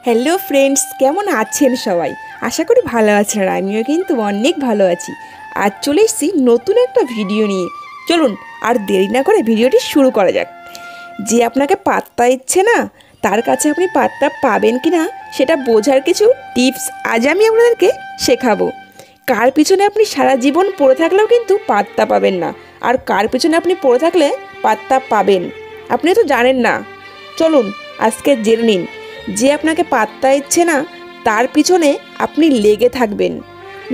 Hello friends, কেমন আছেন সবাই? আশা করি ভালো আছেন। আর আমিও কিন্তু অনেক ভালো আছি। আজ চলে এসেছি নতুন একটা ভিডিও নিয়ে। চলুন আর দেরি না করে ভিডিওটি শুরু করা যাক। যে আপনাকে পাত্তা দিচ্ছে না, তার কাছে আপনি পাত্তা পাবেন কি না সেটা বোঝার কিছু টিপস আজ আমি আপনাদেরকে শেখাবো। কার পিছনে আপনি সারা জীবন পড়ে থাকলেও কিন্তু পাত্তা পাবেন না, আর কার পিছনে আপনি পড়ে থাকলে পাত্তা পাবেন আপনি তো জানেন না। চলুন আজকে জেনে নিন, যে আপনাকে পাত্তা দিচ্ছে না তার পিছনে আপনি লেগে থাকবেন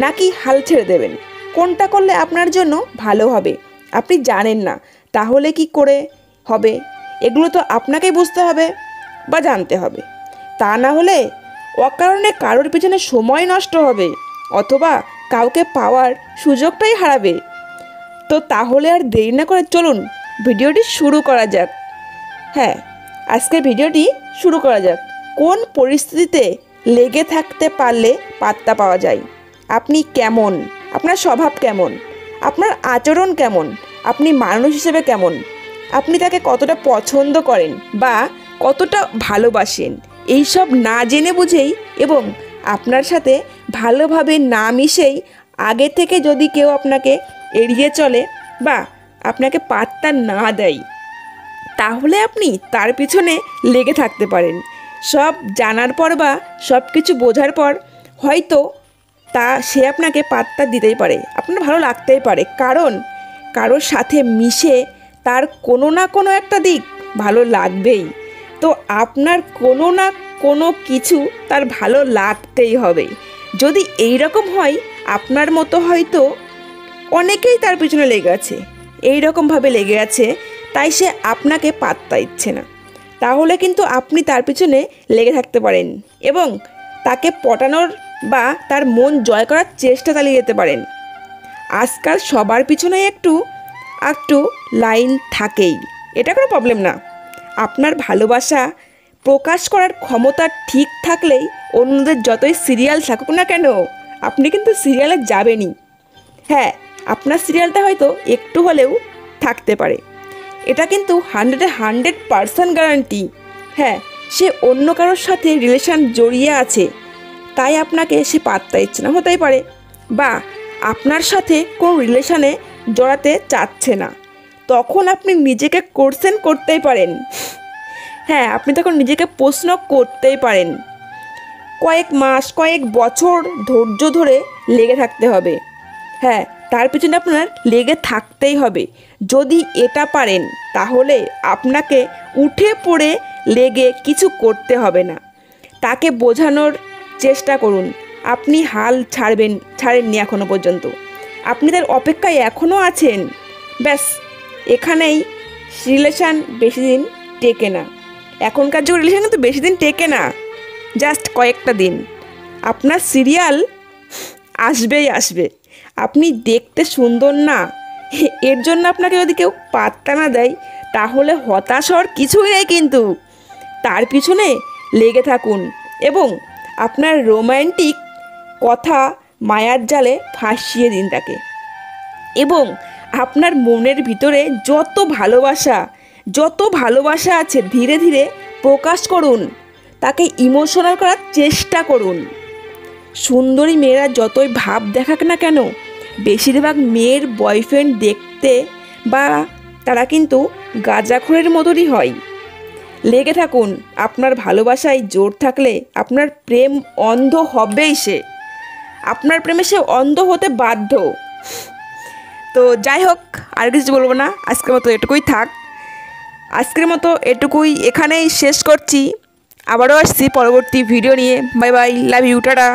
নাকি হাল ছেড়ে দেবেন। কোনটা করলে আপনার জন্য ভালো হবে আপনি জানেন না, তাহলে কি করে হবে? এগুলো তো আপনাকেই বুঝতে হবে বা জানতে হবে। তা না হলে অকারণে কারোর পিছনে সময় নষ্ট হবে, অথবা কাউকে পাওয়ার সুযোগটাই হারাবে। তো তাহলে আর দেরি না করে চলুন ভিডিওটি শুরু করা যাক। হ্যাঁ, আজকের ভিডিওটি শুরু করা যাক। কোন পরিস্থিতিতে লেগে থাকতে পারলে পাত্তা পাওয়া যায়? আপনি কেমন, আপনার স্বভাব কেমন, আপনার আচরণ কেমন, আপনি মানুষ হিসেবে কেমন, আপনি তাকে কতটা পছন্দ করেন বা কতটা ভালোবাসেন, এইসব না জেনে বুঝেই এবং আপনার সাথে ভালোভাবে না মিশেই আগে থেকে যদি কেউ আপনাকে এড়িয়ে চলে বা আপনাকে পাত্তা না দেয়, তাহলে আপনি তার পিছনে লেগে থাকতে পারেন। সব জানার পর বা সব কিছু বোঝার পর হয়তো সে আপনাকে পাত্তা দিতেই পারে, আপনার ভালো লাগতেই পারে, কারণ কারোর সাথে মিশে তার কোনো না কোনো একটা দিক ভালো লাগবেই। তো আপনার কোনো না কোনো কিছু তার ভালো লাগতেই হবে। যদি এই রকম হয়, আপনার মতো হয়তো অনেকেই তার পিছনে লেগে আছে, এই রকমভাবে লেগে আছে, তাই সে আপনাকে পাত্তা দিচ্ছে না। তাহলে কিন্তু আপনি তার পিছনে লেগে থাকতে পারেন এবং তাকে পটানোর বা তার মন জয় করার চেষ্টা চালিয়ে যেতে পারেন। আজকাল সবার পিছনে একটু একটু লাইন থাকেই, এটা কোনো প্রবলেম না। আপনার ভালোবাসা প্রকাশ করার ক্ষমতা ঠিক থাকলেই অন্যদের যতই সিরিয়াল থাকুক না কেন, আপনি কিন্তু সিরিয়ালে যাবেনই। হ্যাঁ, আপনার সিরিয়ালটা হয়তো একটু হলেও থাকতে পারে, এটা কিন্তু 100% গ্যারান্টি। হ্যাঁ, সে অন্য কারোর সাথে রিলেশন জড়িয়ে আছে, তাই আপনাকে সে পাত্তা দিচ্ছে না, হতেই পারে, বা আপনার সাথে কোনো রিলেশনে জড়াতে চাচ্ছে না। তখন আপনি নিজেকে কোশ্চেন করতেই পারেন। হ্যাঁ, আপনি তখন নিজেকে প্রশ্ন করতেই পারেন। কয়েক মাস কয়েক বছর ধৈর্য ধরে লেগে থাকতে হবে। হ্যাঁ, তার পিছনে আপনার লেগে থাকতেই হবে। যদি এটা পারেন, তাহলে আপনাকে উঠে পড়ে লেগে কিছু করতে হবে না। তাকে বোঝানোর চেষ্টা করুন আপনি হাল ছাড়েননি এখনও পর্যন্ত, আপনি তার অপেক্ষায় এখনও আছেন। ব্যাস, এখানেই রিলেশান বেশি দিন টেকে না। এখনকার যুগ রিলেশান কিন্তু বেশি দিন টেকে না, জাস্ট কয়েকটা দিন। আপনার সিরিয়াল আসবেই আসবে। আপনি দেখতে সুন্দর না, এর জন্য আপনাকে যদি কেউ পাত্তা না দেয়, তাহলে হতাশ হওয়ার কিছুই নেই। কিন্তু তার পিছনে লেগে থাকুন এবং আপনার রোম্যান্টিক কথা মায়ার জালে ফাঁসিয়ে দিন তাকে। এবং আপনার মনের ভিতরে যত ভালোবাসা আছে ধীরে ধীরে প্রকাশ করুন, তাকে ইমোশনাল করার চেষ্টা করুন। সুন্দরী মেয়েরা যতই ভাব দেখাক না কেন, বেশিরভাগ মেয়ের বয়ফ্রেন্ড দেখতে বা তারা কিন্তু গাঁজাখোরের মতনই হয়। লেগে থাকুন, আপনার ভালোবাসায় জোর থাকলে আপনার প্রেম অন্ধ হবেই। আপনার প্রেমে সে অন্ধ হতে বাধ্য। তো যাই হোক, আর কিছু বলবো না, আজকের মতো এটুকুই থাক। আজকের মতো এটুকুই এখানেই শেষ করছি। আবারও আসছি পরবর্তী ভিডিও নিয়ে। Bye bye, love you, tata.